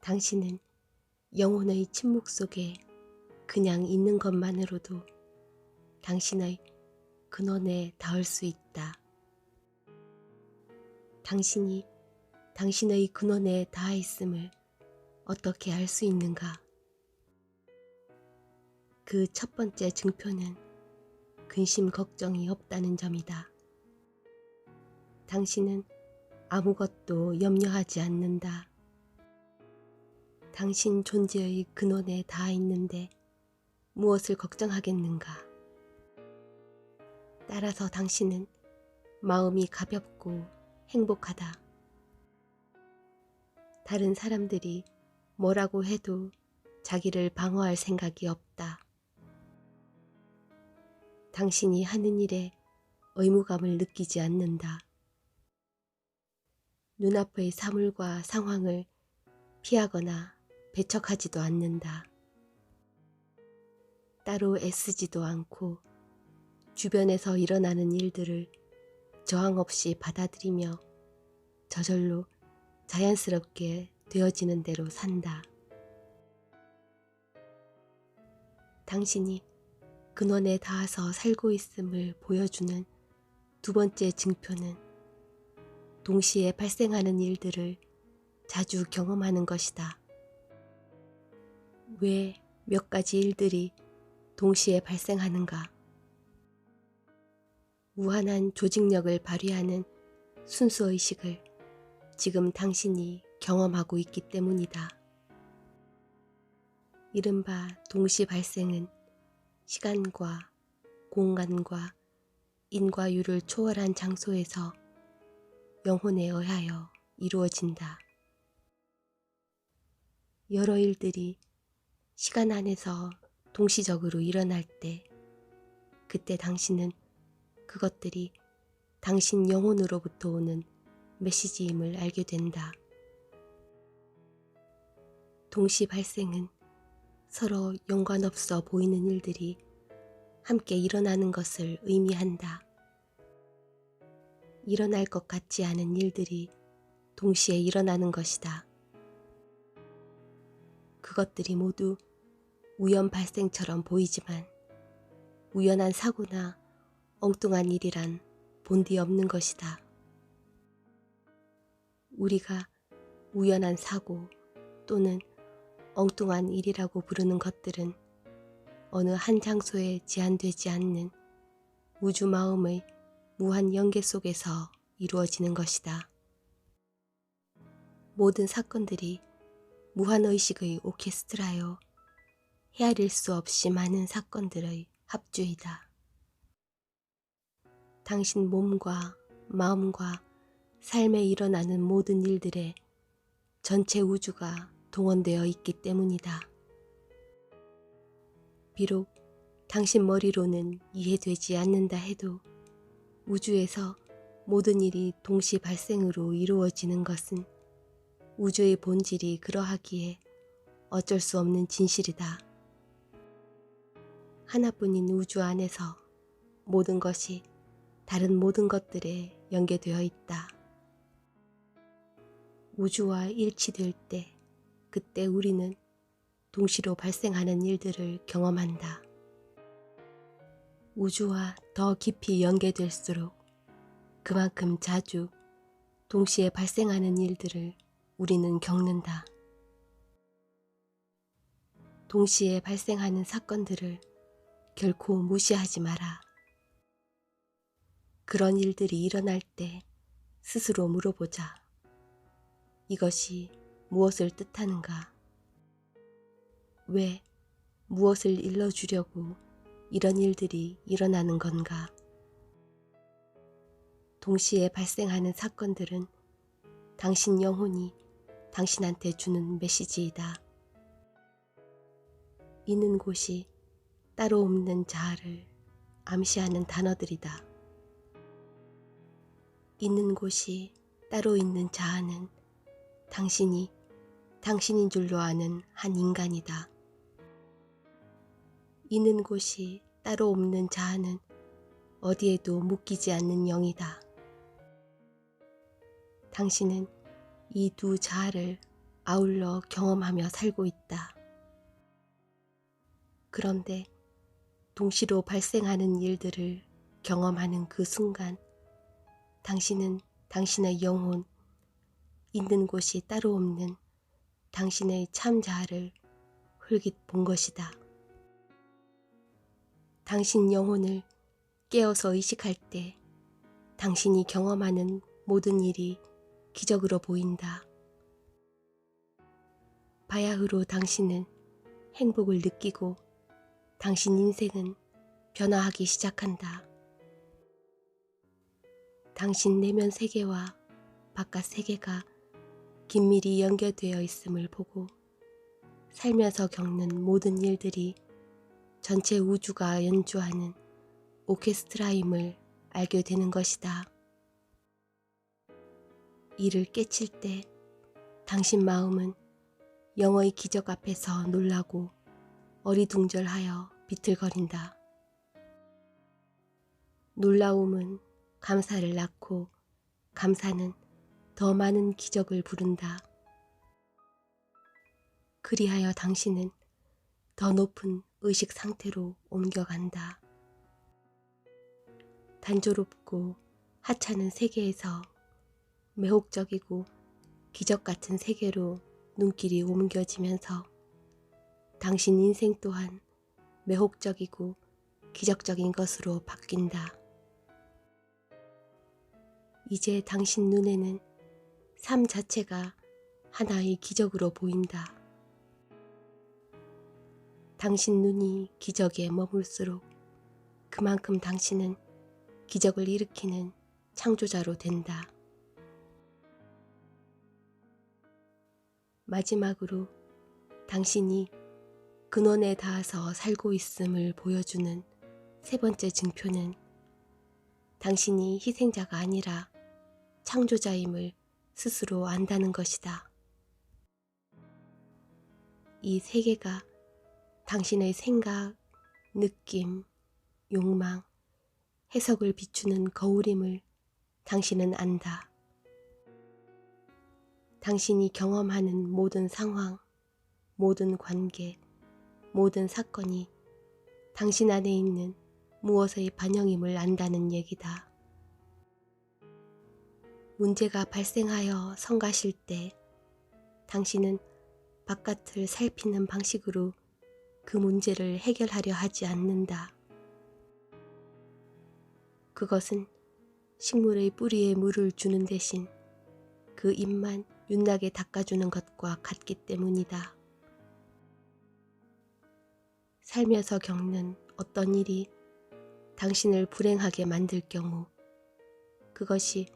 당신은 영혼의 침묵 속에 그냥 있는 것만으로도 당신의 근원에 닿을 수 있다. 당신이 당신의 근원에 닿아 있음을 어떻게 알 수 있는가? 그 첫 번째 증표는 근심 걱정이 없다는 점이다. 당신은 아무것도 염려하지 않는다. 당신 존재의 근원에 닿아 있는데 무엇을 걱정하겠는가? 따라서 당신은 마음이 가볍고 행복하다. 다른 사람들이 뭐라고 해도 자기를 방어할 생각이 없다. 당신이 하는 일에 의무감을 느끼지 않는다. 눈앞의 사물과 상황을 피하거나 배척하지도 않는다. 따로 애쓰지도 않고 주변에서 일어나는 일들을 저항 없이 받아들이며 저절로 자연스럽게 되어지는 대로 산다. 당신이 근원에 닿아서 살고 있음을 보여주는 두 번째 증표는 동시에 발생하는 일들을 자주 경험하는 것이다. 왜 몇 가지 일들이 동시에 발생하는가? 무한한 조직력을 발휘하는 순수의식을 지금 당신이 경험하고 있기 때문이다. 이른바 동시 발생은 시간과 공간과 인과율을 초월한 장소에서 영혼에 의하여 이루어진다. 여러 일들이 시간 안에서 동시적으로 일어날 때 그때 당신은 그것들이 당신 영혼으로부터 오는 메시지임을 알게 된다. 동시 발생은 서로 연관없어 보이는 일들이 함께 일어나는 것을 의미한다. 일어날 것 같지 않은 일들이 동시에 일어나는 것이다. 그것들이 모두 우연 발생처럼 보이지만 우연한 사고나 엉뚱한 일이란 본디 없는 것이다. 우리가 우연한 사고 또는 엉뚱한 일이라고 부르는 것들은 어느 한 장소에 제한되지 않는 우주 마음의 무한 연계 속에서 이루어지는 것이다. 모든 사건들이 무한의식의 오케스트라요. 헤아릴 수 없이 많은 사건들의 합주이다. 당신 몸과 마음과 삶에 일어나는 모든 일들에 전체 우주가 동원되어 있기 때문이다. 비록 당신 머리로는 이해되지 않는다 해도 우주에서 모든 일이 동시 발생으로 이루어지는 것은 우주의 본질이 그러하기에 어쩔 수 없는 진실이다. 하나뿐인 우주 안에서 모든 것이 다른 모든 것들에 연계되어 있다. 우주와 일치될 때 그때 우리는 동시로 발생하는 일들을 경험한다. 우주와 더 깊이 연계될수록 그만큼 자주 동시에 발생하는 일들을 우리는 겪는다. 동시에 발생하는 사건들을 결코 무시하지 마라. 그런 일들이 일어날 때 스스로 물어보자. 이것이 무엇을 뜻하는가? 왜 무엇을 일러주려고 이런 일들이 일어나는 건가? 동시에 발생하는 사건들은 당신 영혼이 당신한테 주는 메시지이다. 있는 곳이 따로 없는 자아를 암시하는 단어들이다. 있는 곳이 따로 있는 자아는 당신이 당신인 줄로 아는 한 인간이다. 있는 곳이 따로 없는 자아는 어디에도 묶이지 않는 영이다. 당신은 이 두 자아를 아울러 경험하며 살고 있다. 그런데 동시로 발생하는 일들을 경험하는 그 순간 당신은 당신의 영혼, 있는 곳이 따로 없는 당신의 참 자아를 흘깃 본 것이다. 당신 영혼을 깨어서 의식할 때 당신이 경험하는 모든 일이 기적으로 보인다. 바야흐로 당신은 행복을 느끼고 당신 인생은 변화하기 시작한다. 당신 내면 세계와 바깥 세계가 긴밀히 연결되어 있음을 보고 살면서 겪는 모든 일들이 전체 우주가 연주하는 오케스트라임을 알게 되는 것이다. 이를 깨칠 때 당신 마음은 영어의 기적 앞에서 놀라고 어리둥절하여 비틀거린다. 놀라움은 감사를 낳고 감사는 더 많은 기적을 부른다. 그리하여 당신은 더 높은 의식 상태로 옮겨간다. 단조롭고 하찮은 세계에서 매혹적이고 기적 같은 세계로 눈길이 옮겨지면서 당신 인생 또한 매혹적이고 기적적인 것으로 바뀐다. 이제 당신 눈에는 삶 자체가 하나의 기적으로 보인다. 당신 눈이 기적에 머물수록 그만큼 당신은 기적을 일으키는 창조자로 된다. 마지막으로 당신이 근원에 닿아서 살고 있음을 보여주는 세 번째 증표는 당신이 희생자가 아니라 창조자임을 스스로 안다는 것이다. 이 세계가 당신의 생각, 느낌, 욕망, 해석을 비추는 거울임을 당신은 안다. 당신이 경험하는 모든 상황, 모든 관계, 모든 사건이 당신 안에 있는 무엇의 반영임을 안다는 얘기다. 문제가 발생하여 성가실 때 당신은 바깥을 살피는 방식으로 그 문제를 해결하려 하지 않는다. 그것은 식물의 뿌리에 물을 주는 대신 그 잎만 윤나게 닦아주는 것과 같기 때문이다. 살면서 겪는 어떤 일이 당신을 불행하게 만들 경우 그것이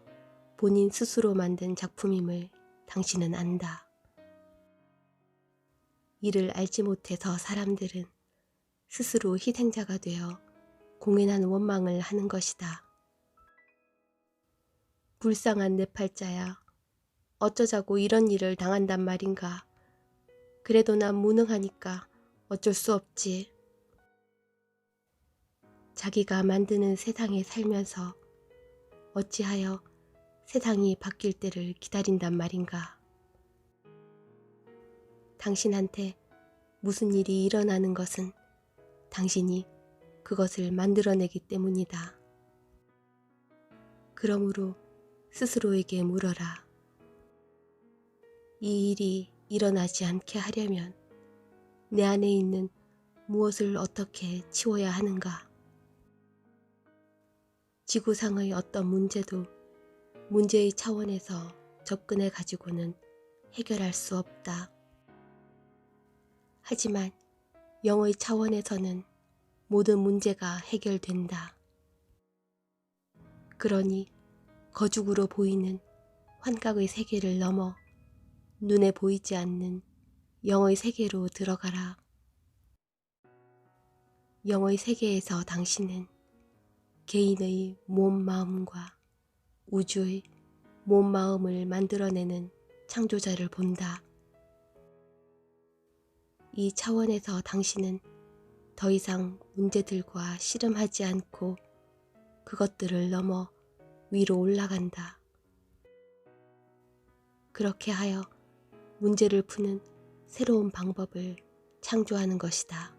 본인 스스로 만든 작품임을 당신은 안다. 이를 알지 못해서 사람들은 스스로 희생자가 되어 공연한 원망을 하는 것이다. 불쌍한 내 팔자야. 어쩌자고 이런 일을 당한단 말인가. 그래도 난 무능하니까 어쩔 수 없지. 자기가 만드는 세상에 살면서 어찌하여 세상이 바뀔 때를 기다린단 말인가. 당신한테 무슨 일이 일어나는 것은 당신이 그것을 만들어내기 때문이다. 그러므로 스스로에게 물어라. 이 일이 일어나지 않게 하려면 내 안에 있는 무엇을 어떻게 치워야 하는가? 지구상의 어떤 문제도 문제의 차원에서 접근해 가지고는 해결할 수 없다. 하지만 영의 차원에서는 모든 문제가 해결된다. 그러니 거죽으로 보이는 환각의 세계를 넘어 눈에 보이지 않는 영의 세계로 들어가라. 영의 세계에서 당신은 개인의 몸 마음과 우주의 몸 마음을 만들어내는 창조자를 본다. 이 차원에서 당신은 더 이상 문제들과 씨름하지 않고 그것들을 넘어 위로 올라간다. 그렇게 하여 문제를 푸는 새로운 방법을 창조하는 것이다.